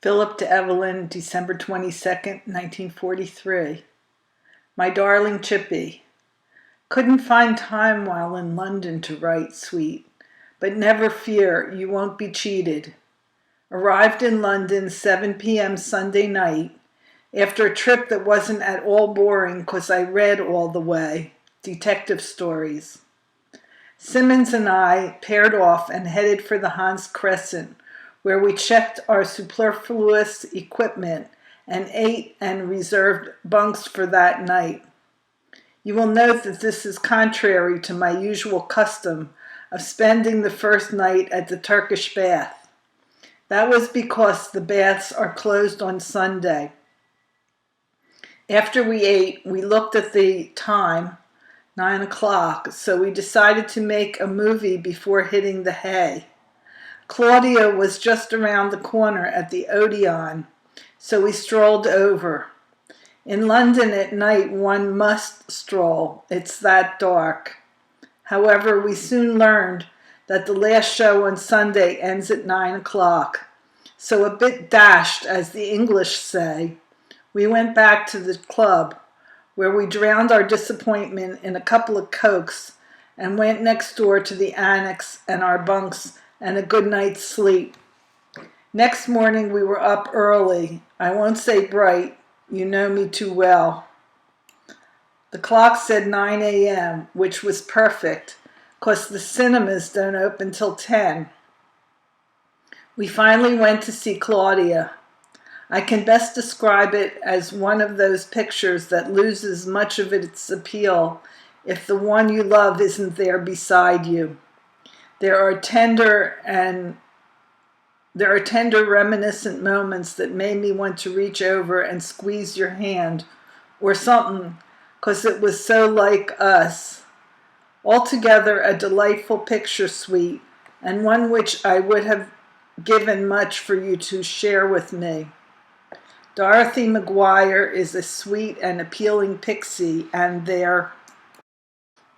Philip to Evelyn, December 22nd, 1943. My darling Chippy, couldn't find time while in London to write, sweet, but never fear, you won't be cheated. Arrived in London 7 p.m. Sunday night after a trip that wasn't at all boring 'cause I read all the way, detective stories. Simmons and I paired off and headed for the Hans Crescent, where we checked our superfluous equipment and ate and reserved bunks for that night. You will note that this is contrary to my usual custom of spending the first night at the Turkish bath. That was because the baths are closed on Sunday. After we ate, we looked at the time, 9 o'clock, so we decided to make a movie before hitting the hay. Claudia was just around the corner at the Odeon, so we strolled over. In London at night, one must stroll. It's that dark. However, we soon learned that the last show on Sunday ends at 9 o'clock. So a bit dashed, as the English say, we went back to the club, where we drowned our disappointment in a couple of cokes and went next door to the annex and our bunks and a good night's sleep. Next morning we were up early. I won't say bright, you know me too well. The clock said 9 a.m., which was perfect, 'cause the cinemas don't open till 10. We finally went to see Claudia. I can best describe it as one of those pictures that loses much of its appeal if the one you love isn't there beside you. There are tender reminiscent moments that made me want to reach over and squeeze your hand or something, 'cause it was so like us. Altogether a delightful picture suite, and one which I would have given much for you to share with me. Dorothy Maguire is a sweet and appealing pixie, and there,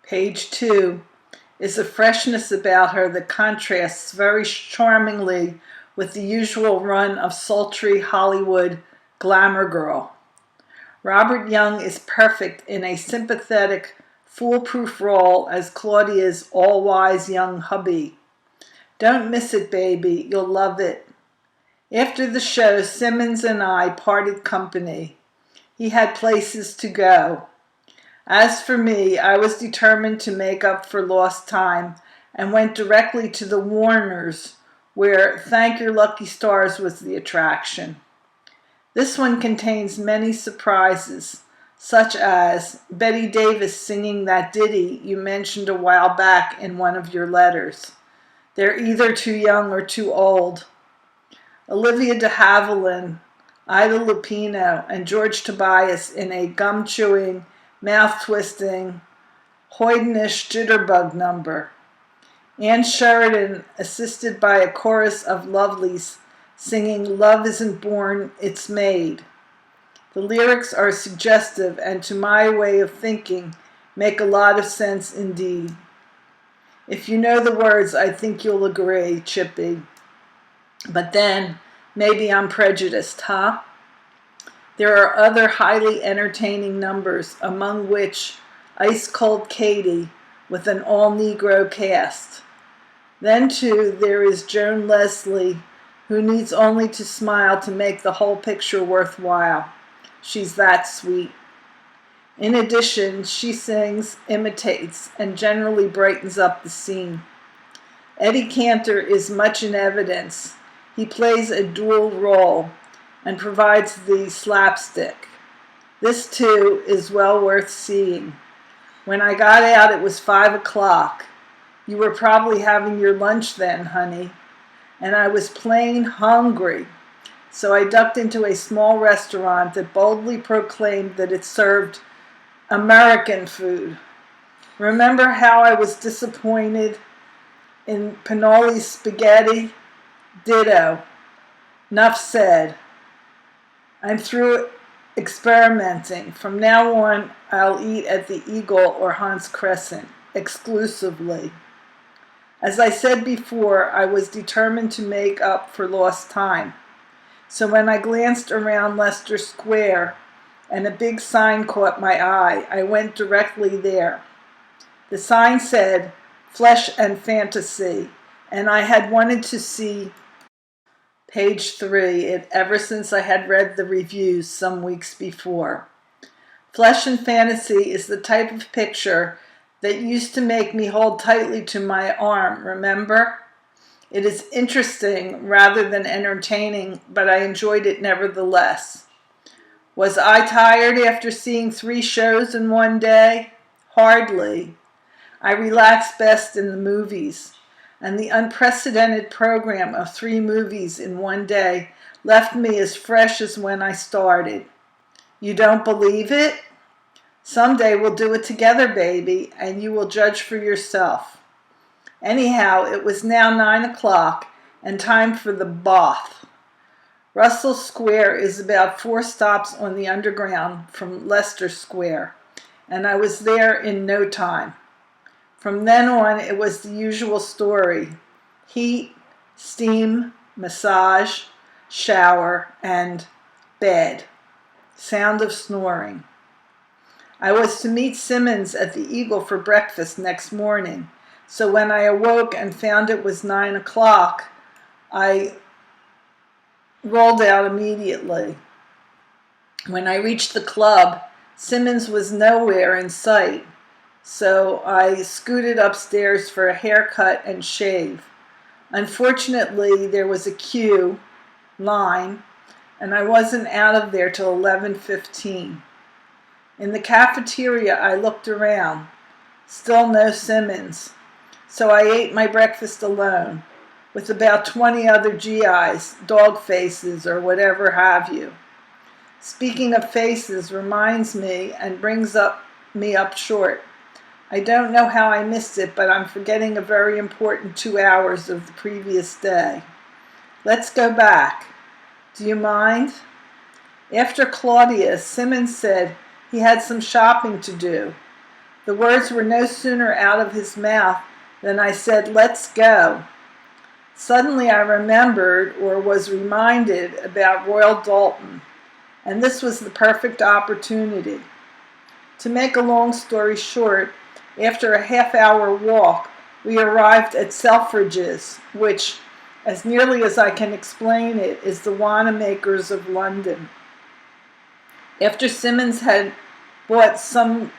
page 2, is a freshness about her that contrasts very charmingly with the usual run of sultry Hollywood glamour girl. Robert Young is perfect in a sympathetic, foolproof role as Claudia's all-wise young hubby. Don't miss it, baby. You'll love it. After the show, Simmons and I parted company. He had places to go. As for me, I was determined to make up for lost time and went directly to the Warners, where Thank Your Lucky Stars was the attraction. This one contains many surprises, such as Betty Davis singing that ditty you mentioned a while back in one of your letters. They're either too young or too old. Olivia de Havilland, Ida Lupino, and George Tobias in a gum-chewing, mouth-twisting, hoydenish jitterbug number. Anne Sheridan, assisted by a chorus of lovelies, singing Love Isn't Born, It's Made. The lyrics are suggestive and, to my way of thinking, make a lot of sense indeed. If you know the words, I think you'll agree, Chippy. But then, maybe I'm prejudiced, huh? There are other highly entertaining numbers, among which Ice Cold Katie with an all-Negro cast. Then, too, there is Joan Leslie, who needs only to smile to make the whole picture worthwhile. She's that sweet. In addition, she sings, imitates, and generally brightens up the scene. Eddie Cantor is much in evidence. He plays a dual role and provides the slapstick. This, too, is well worth seeing. When I got out, it was 5 o'clock. You were probably having your lunch then, honey. And I was plain hungry. So I ducked into a small restaurant that boldly proclaimed that it served American food. Remember how I was disappointed in Pinoli's spaghetti? Ditto. Nuff said. I'm through experimenting. From now on, I'll eat at the Eagle or Hans Crescent, exclusively. As I said before, I was determined to make up for lost time. So when I glanced around Leicester Square and a big sign caught my eye, I went directly there. The sign said, "Flesh and Fantasy," and I had wanted to see page 3 ever since I had read the reviews some weeks before. Flesh and Fantasy is the type of picture that used to make me hold tightly to my arm, remember? It is interesting rather than entertaining, but I enjoyed it nevertheless. Was I tired after seeing 3 shows in one day? Hardly. I relax best in the movies, and the unprecedented program of 3 movies in one day left me as fresh as when I started. You don't believe it? Someday we'll do it together, baby, and you will judge for yourself. Anyhow, it was now 9 o'clock and time for the bath. Russell Square is about 4 stops on the Underground from Leicester Square, and I was there in no time. From then on, it was the usual story: heat, steam, massage, shower, and bed. Sound of snoring. I was to meet Simmons at the Eagle for breakfast next morning, so when I awoke and found it was 9 o'clock, I rolled out immediately. When I reached the club, Simmons was nowhere in sight, so I scooted upstairs for a haircut and shave. Unfortunately, there was a queue line, and I wasn't out of there till 11:15. In the cafeteria, I looked around. Still no Simmons. So I ate my breakfast alone, with about 20 other GIs, dog faces, or whatever have you. Speaking of faces reminds me and brings me up short. I don't know how I missed it, but I'm forgetting a very important 2 hours of the previous day. Let's go back. Do you mind? After Claudia, Simmons said he had some shopping to do. The words were no sooner out of his mouth than I said, "Let's go." Suddenly I remembered, or was reminded, about Royal Dalton, and this was the perfect opportunity. To make a long story short, after a half-hour walk, we arrived at Selfridge's, which, as nearly as I can explain it, is the Wanamaker's of London. After Simmons had bought some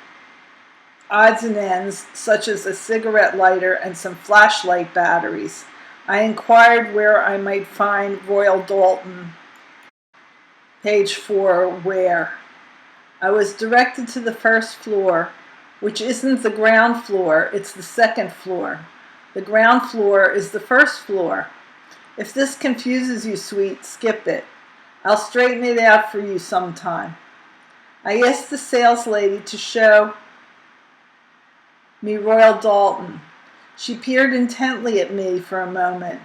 odds and ends, such as a cigarette lighter and some flashlight batteries, I inquired where I might find Royal Dalton. Page 4, where? I was directed to the first floor, which isn't the ground floor, it's the second floor. The ground floor is the first floor. If this confuses you, sweet, skip it. I'll straighten it out for you sometime. I asked the saleslady to show me Royal Dalton. She peered intently at me for a moment,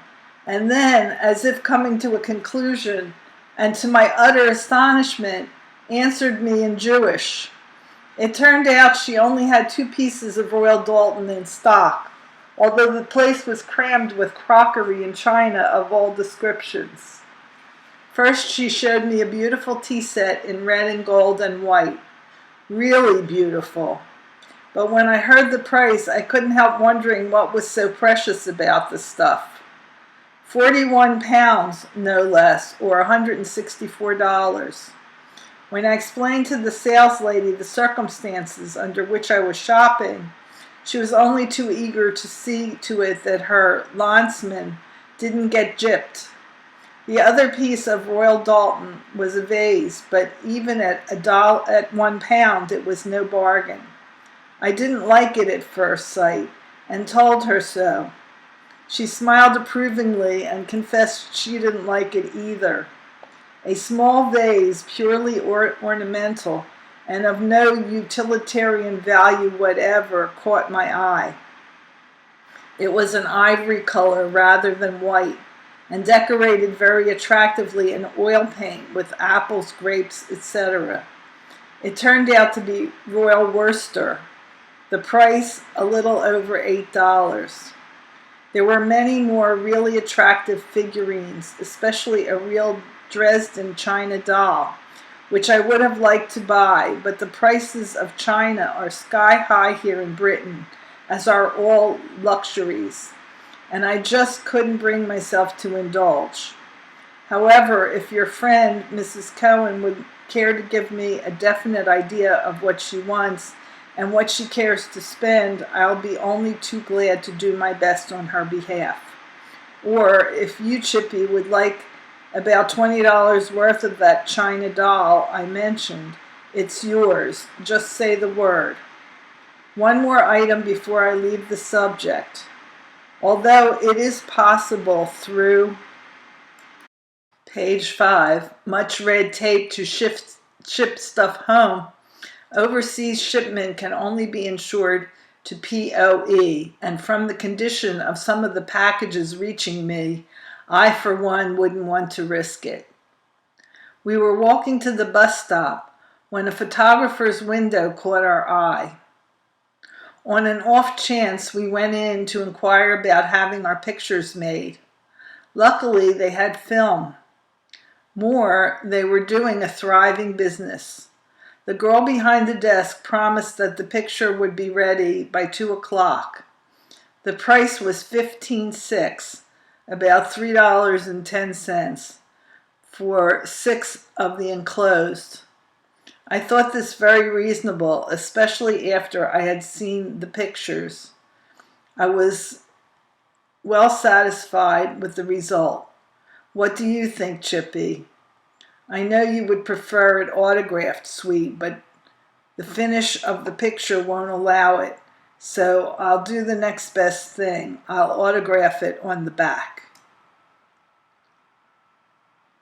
and then, as if coming to a conclusion, and to my utter astonishment, answered me in Jewish. It turned out she only had 2 pieces of Royal Dalton in stock, although the place was crammed with crockery and china of all descriptions. First, she showed me a beautiful tea set in red and gold and white. Really beautiful. But when I heard the price, I couldn't help wondering what was so precious about the stuff. £41, no less, or $164. When I explained to the saleslady the circumstances under which I was shopping, she was only too eager to see to it that her landsman didn't get gypped. The other piece of Royal Dalton was a vase, but even at £1 it was no bargain. I didn't like it at first sight, and told her so. She smiled approvingly and confessed she didn't like it either. A small vase, purely ornamental, and of no utilitarian value whatever, caught my eye. It was an ivory color rather than white, and decorated very attractively in oil paint with apples, grapes, etc. It turned out to be Royal Worcester. The price, a little over $8. There were many more really attractive figurines, especially a real Dresden china doll, which I would have liked to buy, but the prices of china are sky high here in Britain, as are all luxuries, and I just couldn't bring myself to indulge. However, if your friend, Mrs. Cohen, would care to give me a definite idea of what she wants and what she cares to spend, I'll be only too glad to do my best on her behalf. Or if you, Chippy, would like about $20 worth of that china doll I mentioned, it's yours. Just say the word. One more item before I leave the subject. Although it is possible through page 5, much red tape to ship stuff home, overseas shipment can only be insured to POE, and from the condition of some of the packages reaching me, I, for one, wouldn't want to risk it. We were walking to the bus stop when a photographer's window caught our eye. On an off chance, we went in to inquire about having our pictures made. Luckily, they had film. More, they were doing a thriving business. The girl behind the desk promised that the picture would be ready by 2 o'clock. The price was $15.06, about $3.10, for 6 of the enclosed. I thought this very reasonable, especially after I had seen the pictures. I was well satisfied with the result. What do you think, Chippy? I know you would prefer it autographed, sweet, but the finish of the picture won't allow it, so I'll do the next best thing. I'll autograph it on the back.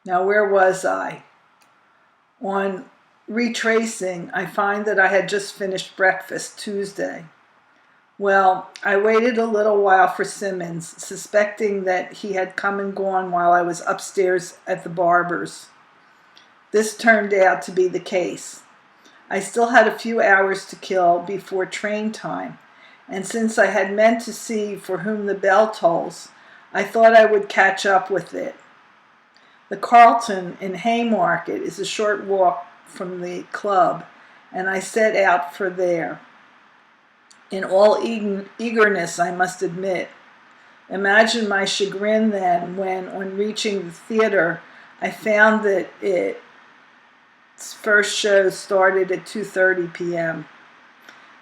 Now, where was I? On retracing, I find that I had just finished breakfast Tuesday. Well, I waited a little while for Simmons, suspecting that he had come and gone while I was upstairs at the barber's. This turned out to be the case. I still had a few hours to kill before train time, and since I had meant to see for whom the bell tolls, I thought I would catch up with it. The Carlton in Haymarket is a short walk from the club, and I set out for there. In all eagerness, I must admit. Imagine my chagrin then when, on reaching the theater, I found that its first show started at 2:30 p.m.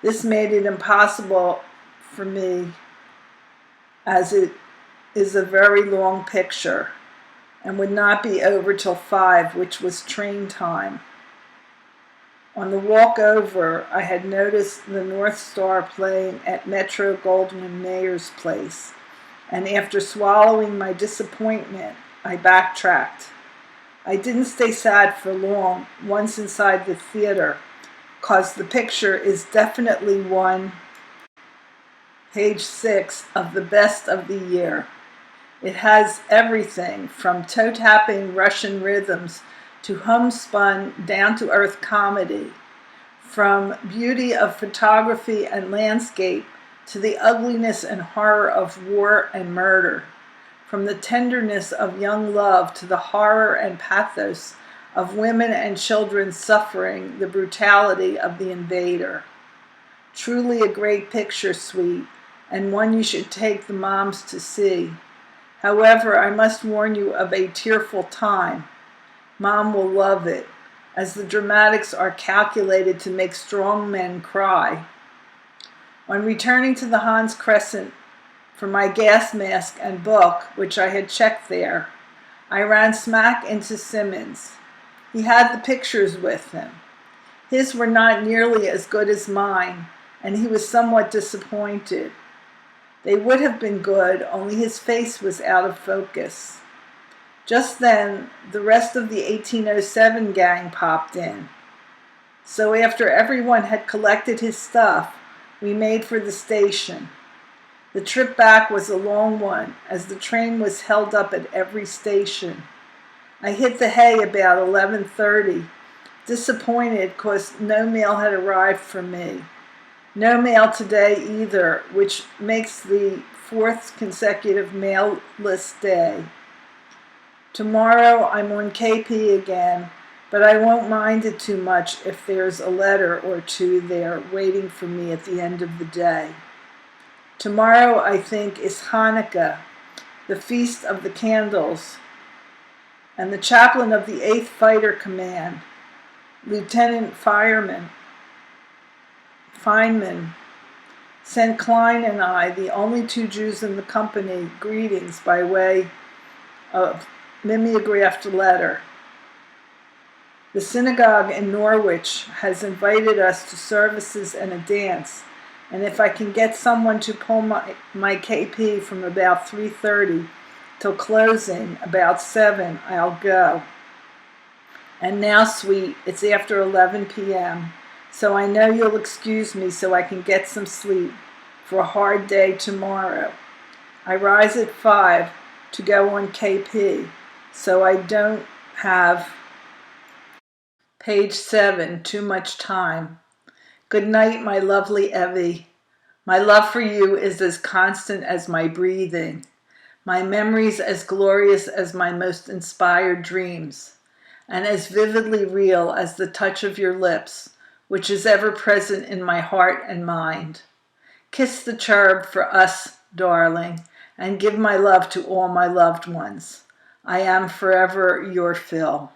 This made it impossible for me, as it is a very long picture and would not be over till 5, which was train time. On the walk over, I had noticed the North Star playing at Metro Goldwyn Mayer's place, and after swallowing my disappointment, I backtracked. I didn't stay sad for long once inside the theater, cause the picture is definitely one, page 6, of the best of the year. It has everything from toe-tapping Russian rhythms to homespun, down-to-earth comedy, from beauty of photography and landscape to the ugliness and horror of war and murder, from the tenderness of young love to the horror and pathos of women and children suffering the brutality of the invader. Truly a great picture, sweet, and one you should take the moms to see. However, I must warn you of a tearful time. Mom will love it, as the dramatics are calculated to make strong men cry. On returning to the Hans Crescent for my gas mask and book, which I had checked there, I ran smack into Simmons. He had the pictures with him. His were not nearly as good as mine, and he was somewhat disappointed. They would have been good, only his face was out of focus. Just then, the rest of the 1807 gang popped in. So after everyone had collected his stuff, we made for the station. The trip back was a long one, as the train was held up at every station. I hit the hay about 11:30, disappointed because no mail had arrived for me. No mail today either, which makes the 4th consecutive mailless day. Tomorrow I'm on KP again, but I won't mind it too much if there's a letter or two there waiting for me at the end of the day. Tomorrow, I think, is Hanukkah, the Feast of the Candles, and the chaplain of the 8th Fighter Command, Lieutenant Feynman, sent Klein and I, the only 2 Jews in the company, greetings by way of mimeographed letter. The synagogue in Norwich has invited us to services and a dance, and if I can get someone to pull my KP from about 3:30 till closing about 7, I'll go. And now, sweet, it's after 11 p.m., so I know you'll excuse me so I can get some sleep for a hard day tomorrow. I rise at 5 to go on KP, so I don't have page 7 too much time. Good night, my lovely Evie. My love for you is as constant as my breathing. My memories as glorious as my most inspired dreams, and as vividly real as the touch of your lips, which is ever present in my heart and mind. Kiss the cherub for us, darling, and give my love to all my loved ones. I am forever your Phil.